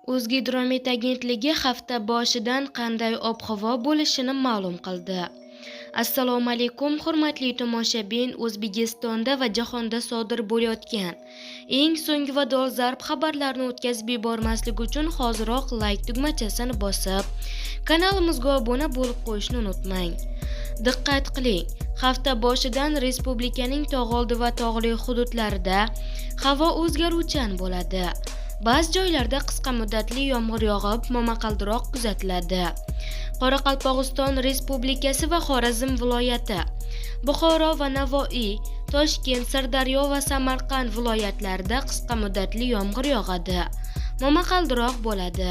O'zgidromet agentligi hafta boshidan qanday ob-havo bo'lishini ma'lum qildi. Assalomu alaykum, hurmatli tomoshabin. O'zbekistonda va jahonda sodir bo'layotgan eng so'nggi va dolzarb xabarlarni o'tkazib yubormaslik uchun hoziroq like tugmachasini bosib, kanalimizga obuna bo'lib qo'yishni unutmang. Diqqat qiling, hafta boshidan respublikaning tog'oldi va tog'li hududlarida havo o'zgaruvchan bo'ladi. Ba'zi joylarda qisqa muddatli yomg'ir yog'ib, momaqaldiroq kuzatiladi. Qoraqalpog'iston Respublikasi va Xorazm viloyati, Buxoro va Navoiy, Toshkent, Sirdaryo va Samarqand viloyatlarida qisqa muddatli yomg'ir yog'adi. Momaqaldiroq bo'ladi.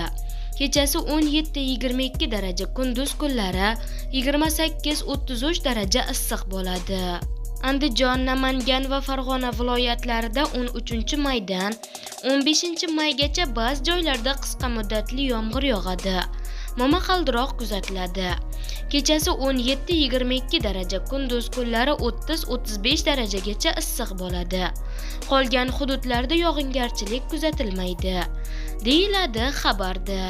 Kechasi 17-22 daraja, kunduz kunlari 28-33 daraja issiq bo'ladi. Andijon, Namangan va Farg'ona viloyatlarida 13-maydan 15-maygacha ba'zi joylarda qisqa muddatli yomg'ir yog'adi. Momaqaldiroq kuzatiladi. Kechasi 17-22 daraja, kunduz kunlari 30-35 darajagacha issiq bo'ladi. Qolgan hududlarda yog'ingarchilik kuzatilmaydi, deyiladi xabarda.